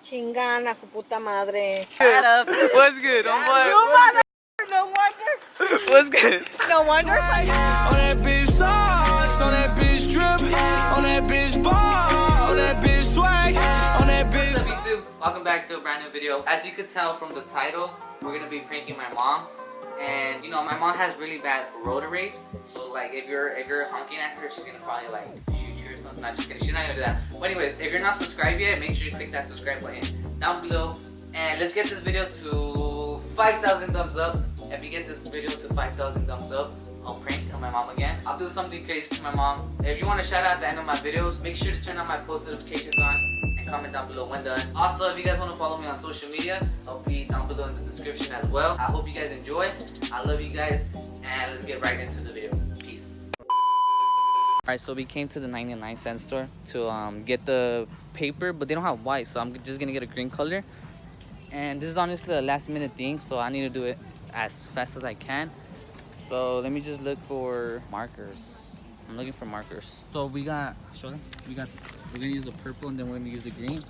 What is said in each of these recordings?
Chingan a su puta madre. What's good, homeboy? No wonder. What's good? No wonder. On that bitch sauce, on that bitch drip, on that bitch bar, on that bitch swag, on that bitch. What's up, YouTube? Welcome back to a brand new video. As you could tell from the title, we're gonna be pranking my mom. And you know, my mom has really bad road rage. So like, if you're honking at her, she's gonna probably like shoot you or something. Not just kidding. She's not gonna do that. But anyways, if you're not subscribed yet, make sure you click that subscribe button down below. And let's get this video to 5,000 thumbs up. If you get this video to 5,000 thumbs up, I'll prank on my mom again. I'll do something crazy to my mom. If you want to shout out at the end of my videos, make sure to turn on my post notifications on and comment down below when done. Also, if you guys want to follow me on social media, I'll be down below in the description as well. I hope you guys enjoy. I love you guys, and let's get right into the video. Peace. Alright, so we came to the 99-cent store to get the paper, but they don't have white, so I'm just gonna get a green color. And this is honestly a last minute thing, so I need to do it as fast as I can. So let me just look for markers. I'm looking for markers. So we got, show them. We're gonna use the purple and then we're gonna use the green.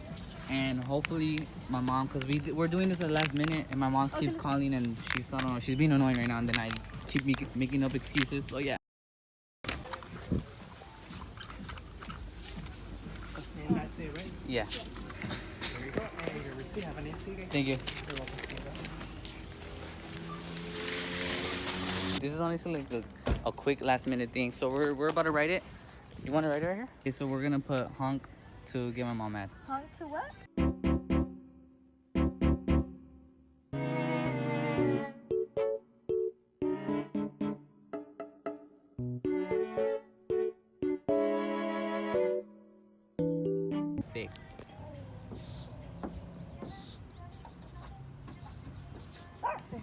And hopefully my mom, cause we're doing this at the last minute, and my mom keeps calling and she's, I don't know, she's being annoying right now, and then I keep making up excuses. So yeah. And that's it, right? Yeah. There you go. And your receipt. Have a nice day. Thank you. You're welcome. This is honestly like a quick last minute thing. So we're about to write it. You want to write it right here? Okay, so we're gonna put honk to get my mom mad. Honk to what? Thick.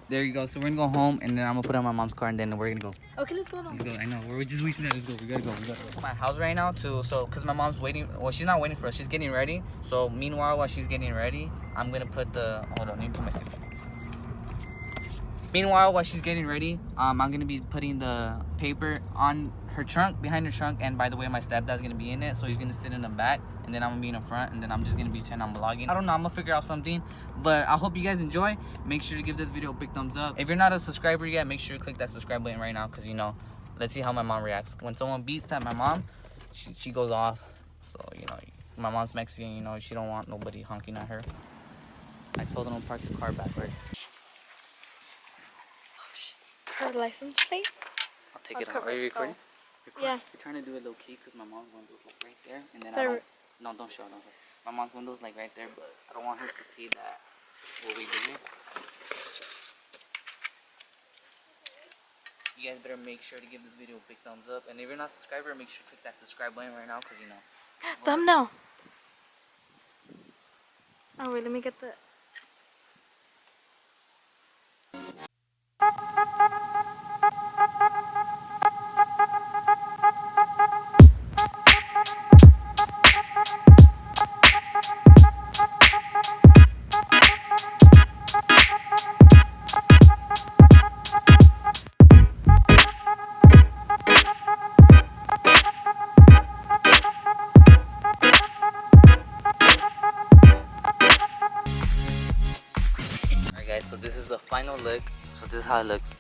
There you go. So we're gonna go home, and then I'm gonna put it on my mom's car, and then we're gonna go. Okay, let's go now. Let's go. I know. We're just waiting. Let's go. We gotta go. My house right now too. So, cause my mom's waiting. Well, she's not waiting for us. She's getting ready. So, meanwhile, while she's getting ready, I'm gonna put the. Hold on. Let me put my signature. Meanwhile, while she's getting ready, I'm gonna be putting the paper on her trunk, behind her trunk. And by the way, my stepdad's gonna be in it, so he's gonna sit in the back, and then I'm gonna be in the front, and then I'm just gonna be sitting on vlogging. I don't know. I'm gonna figure out something, but I hope you guys enjoy. Make sure to give this video a big thumbs up. If you're not a subscriber yet, make sure to click that subscribe button right now, cause you know, let's see how my mom reacts. When someone beats at my mom, she goes off. So you know, my mom's Mexican. You know, she don't want nobody honking at her. I told her don't park the car backwards. Her license plate? I'll take it out. Are you recording? Yeah. We're trying to do it low key because my mom's windows like right there, and then There- no, don't show. My mom's windows like right there, but I don't want her to see that what we do. You guys better make sure to give this video a big thumbs up, and if you're not a subscriber, make sure to click that subscribe button right now, because you know. Thumbnail. Oh wait, let me get the. Guys, so this is the final look. So this is how it looks.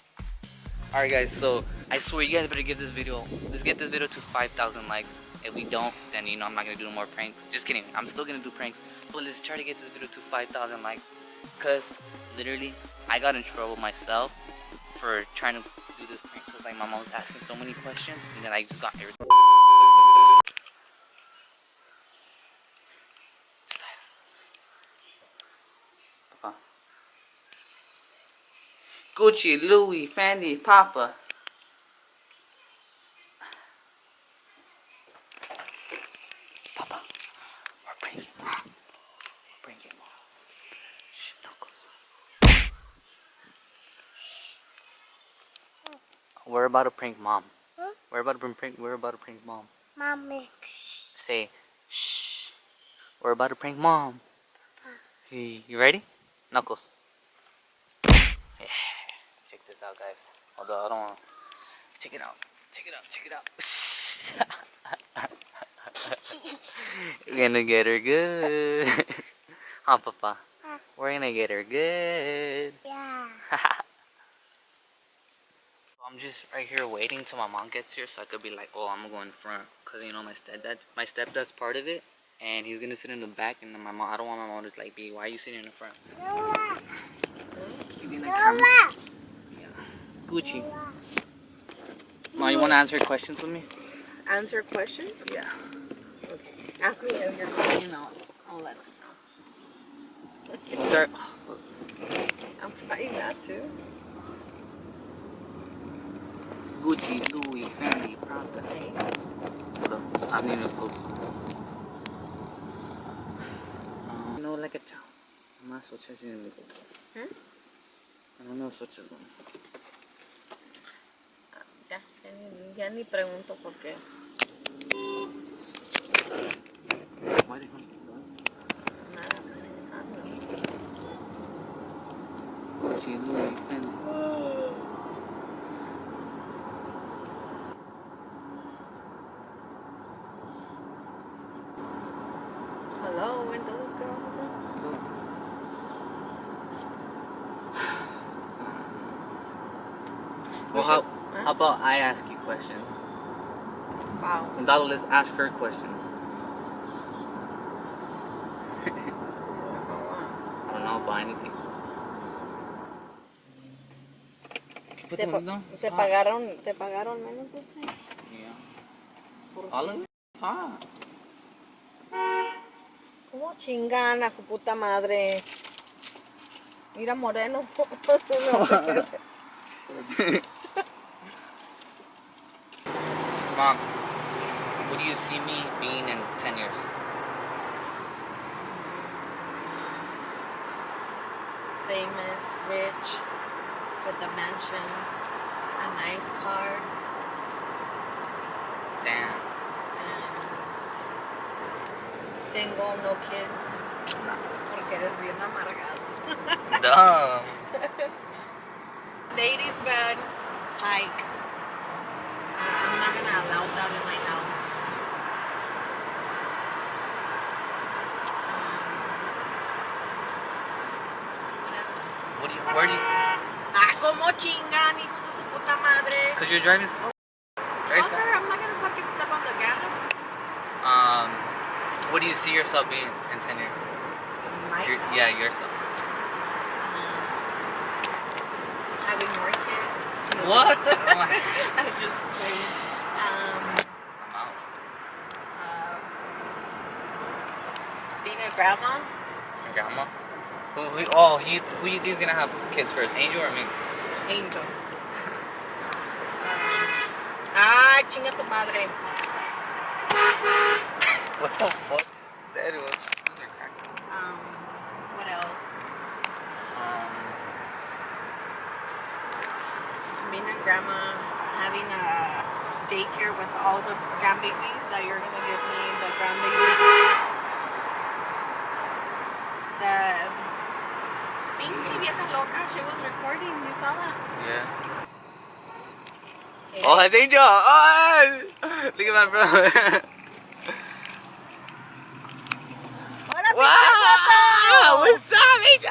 Alright guys, so I swear you guys better give this video, let's get this video to 5,000 likes. If we don't, then you know I'm not gonna do no more pranks. Just kidding, I'm still gonna do pranks, but let's try to get this video to 5,000 likes. Cause literally I got in trouble myself for trying to do this prank, because like my mom was asking so many questions, and then I just got irritated. Gucci, Louis, Fendi, Papa. Papa, we're pranking Mom. We're pranking Mom. Shh, Knuckles. We're about to prank Mom. Huh? We're about to prank Mom. Mommy. Say, shh. We're about to prank Mom. Hey, you ready? Knuckles. Yeah. Check this out, guys. Although I don't want to. Check it out. Check it out. We're gonna get her good. Huh, Papa? We're gonna get her good. Yeah. I'm just right here waiting till my mom gets here so I could be like, oh, I'm gonna go in front. Cause you know my stepdad's part of it. And he's gonna sit in the back and then my mom, I don't want my mom to like be, why are you sitting in the front? Noah. Yeah. Gucci. Ma, you wanna answer questions with me? Answer questions? Yeah. Okay. Ask me if you're calling and I'll let them Start. know. I'm trying that too. Gucci, Louis, Fendi, Prada. Hold on, I need to post. No, like a chow. Más ocho sin el. No, no, ocho. Ya ni pregunto por qué. Why did you Nada. Gucci, Louis, Fendi. Hello, when does this girl listen? Well, how about I ask you questions? Wow. And Dado, let's ask her questions. I don't know about anything. ¿Te pagaron menos este? Yeah. ¿Por All qué? of it? Ah. ¿Cómo chingan a su puta madre? Mira Moreno. Mom, what do you see me being in 10 years? Famous, rich, with a mansion, a nice car, Damn. and single, no kids. Porque eres bien amargado. Dumb. Ladies' bed, hike. I'm not gonna allow that in my house. What else? Where do you? Ah, como chingan, hijos de su puta madre. Because you're driving slow. Very Fucker, fast. I'm not gonna fucking step on the gas. What do you see yourself being in 10 years? Myself. Yeah, yourself. Having more kids. What? I just played. I'm out. Being a grandma. Your grandma? Who you think is gonna have kids first, Angel or me? Angel. Ay, chinga tu madre. What the fuck? Serio, those are cracking. What else? Being a grandma, having a daycare with all the grandbabies that you're gonna give me, the grandbabies. The pinche vieja loca, she was recording, you saw that? Yeah. Okay. Oh, it's Angel! Oh! Look at my bro. What up, Wow! What's up, Angel?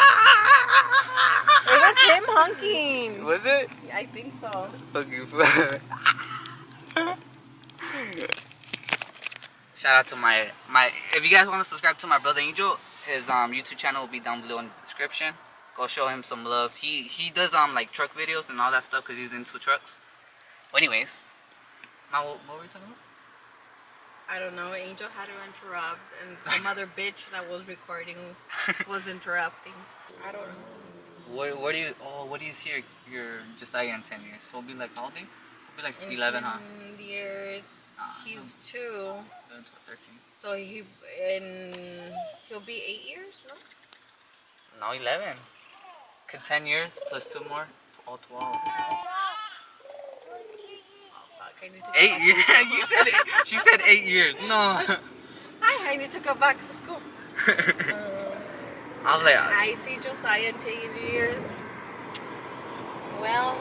It was him honking. Was it? I think so. Fucking Shout out to my if you guys want to subscribe to my brother Angel, his YouTube channel will be down below in the description. Go show him some love. He does like truck videos and all that stuff because he's into trucks. Well, anyways, now what were we talking about? I don't know. Angel had to interrupt, and some other bitch that was recording was interrupting. I don't know. What do you see your Josiah in 10 years? So we'll be like how old? We'll be like In 11, huh? 10 years, he's 2. 11, 12, 13. So he'll be 8 years, no? No, 11. Could 10 years plus 2 more, all 12. I need to go 8 back years? to school. You said it. She said 8 years. No. I need to go back to school. I was like, I see Josiah in 10 years. Well,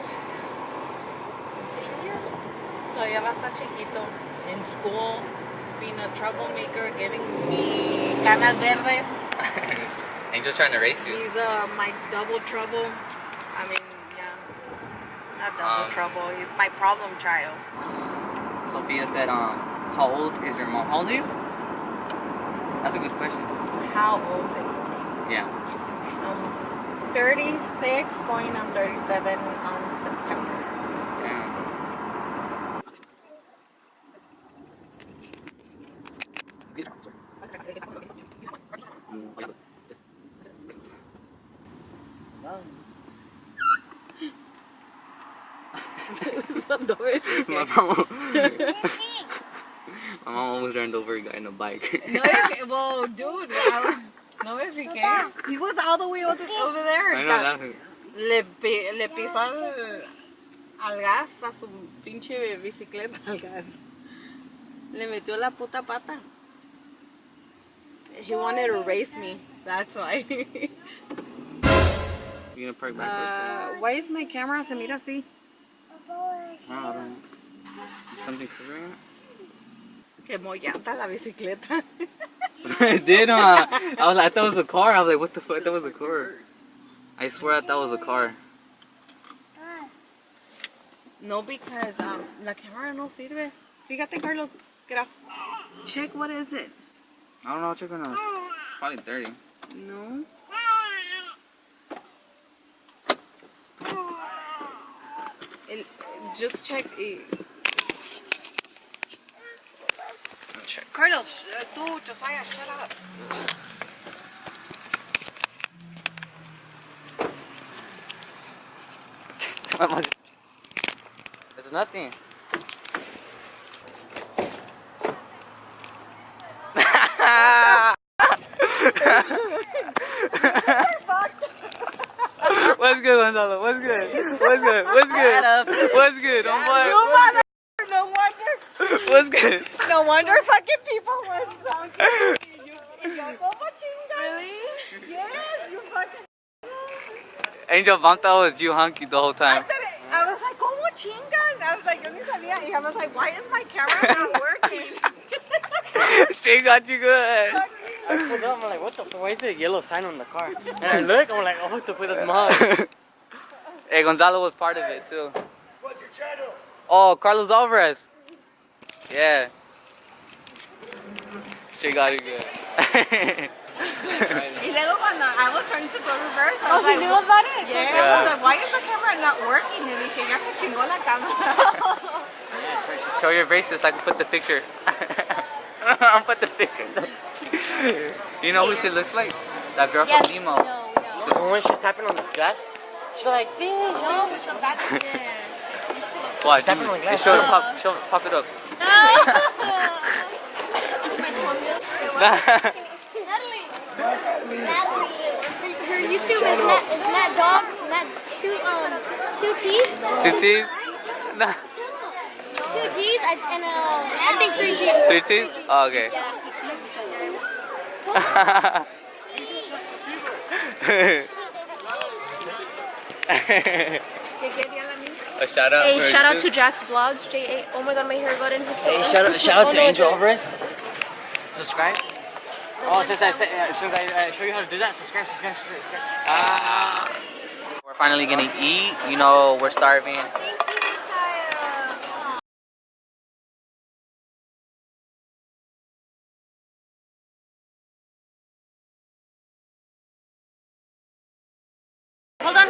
10 years. Todavía va a estar chiquito. In school, being a troublemaker, giving me canas verdes. Angel's trying to race you. He's my double trouble. I mean, yeah, not double trouble. He's my problem child. Sophia said, how old is your mom? How old are you? That's a good question. How old am I? Yeah. 36, going on 37 on September. Damn. My mom almost ran over a guy on a bike. No, well, dude, no, if he can. He was all the way over there. I know that. Le pisó al gas, a su pinche bicicleta al gas. Le metió la puta pata. He wanted to race me. That's why. You gonna park back? Why is my camera se mira así? I don't know. Is something triggering it? Quemó llanta la bicicleta. It did, huh? I thought it was a car. I was like, what the fuck? That was a car. I swear I thought it was a car. No, because la cámara no sirve. Fíjate, Carlos. Get off. Check, what is it? I don't know. Check on probably 30. No. Just check. Check. Carlos, tú, Josiah, shut up. It's nothing. What's good, Gonzalo? What's good? What's good? What's good? What's good? No wonder. What's good? No wonder fucking people were talking. You go chinga. Really? Yes, you fucking. Angel bumped out was you, Honky, the whole time. I was like, ¿cómo chingan? I was like, yo ni sabía. Y I was like, why is my camera not working? She got you good. I pulled up, I'm like, what the fuck? Why is there a yellow sign on the car? And I look, I'm like, oh, what the fuck, that's mine. Hey, Gonzalo was part of it too. What's your channel? Oh, Carlos Alvarez. Yeah. She got it good. Y luego cuando I was trying to go reverse, I was Oh, he knew about it? Yeah, I was like, why is the camera not working? Y dije, ya se chingó la cámara. Show your braces so I can put the picture. I'll put the picture. You know who she looks like? That girl Yes, from Nemo. no. And when she's tapping on the glass, she's like, fish, oh. Watch, Tapping on the glass. show it, pop it up. Natalie. Her YouTube is Nat Dog. Nat two T's. 2 T's? Nah. 2 G's and I think 3 G's. 3 T's? Oh, okay. A shout out. Hey, shout out to Jack's Vlogs. J8. Oh my god, my hair got in. Hey, shout out to Angel Alvarez. Subscribe. Oh, since I show you how to do that, subscribe. We're finally gonna eat. You know, we're starving. Hold on.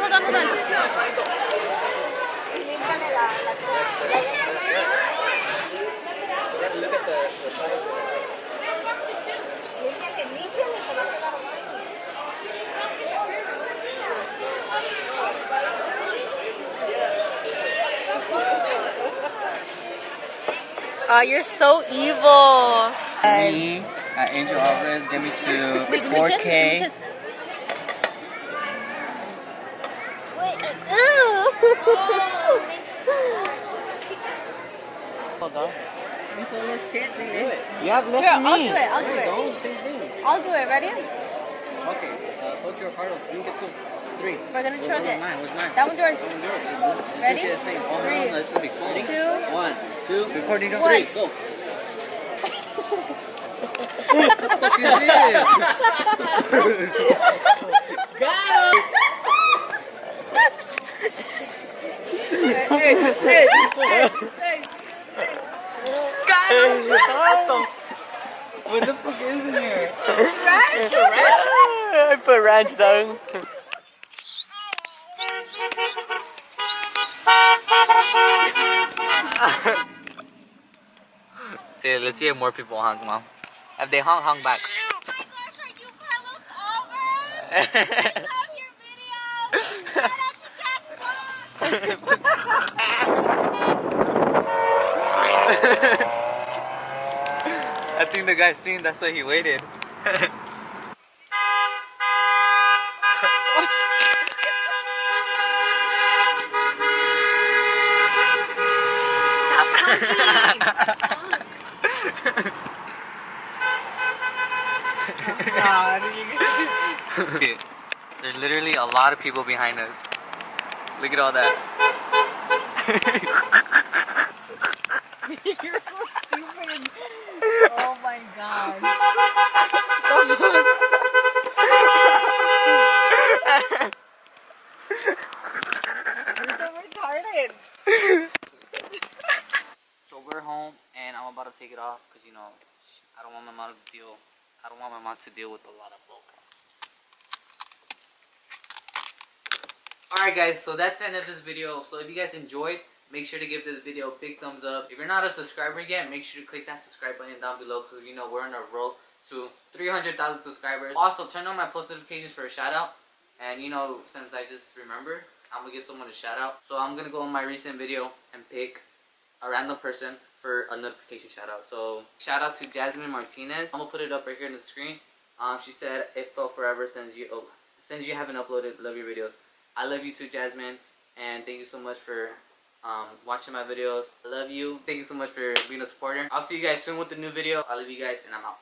You're so evil. Me, Angel Alvarez, get me to 4K. Hold on. Shit, You have less Here, than me. I'll do it. Same thing. I'll do it. Ready? Okay, hold your heart up. You get 2, 3. We're gonna choose it. What's mine? That one's yours. Ready? This is gonna be cool. 2, 1, 2. Recording on 1. 3. Go. What the fuck is this? What the fuck is in here? Ranch. I put ranch down. See, let's see if more people honk, Mom. If they honk, honk back. Oh my gosh, are you Carlos over? I love your videos. Shout out to Jack's I think the guy's seen, that's why he waited. Okay. There's literally a lot of people behind us. Look at all that. You're so stupid. Oh my god. You're so retarded. So we're home, and I'm about to take it off because you know I don't want my mom to deal. I don't want my mom to deal with a lot of bulk. Alright guys, so that's the end of this video. So if you guys enjoyed, make sure to give this video a big thumbs up. If you're not a subscriber yet, make sure to click that subscribe button down below because you know we're on a road to 300,000 subscribers. Also, turn on my post notifications for a shout out. And you know, since I just remembered, I'm gonna give someone a shout out. So I'm gonna go on my recent video and pick a random person for a notification shout out. So shout out to Jasmine Martinez. I'm gonna put it up right here on the screen. She said it felt forever since you haven't uploaded. Love your videos. I love you too, Jasmine, and thank you so much for watching my videos. I love you. Thank you so much for being a supporter. I'll see you guys soon with the new video. I love you guys, and I'm out.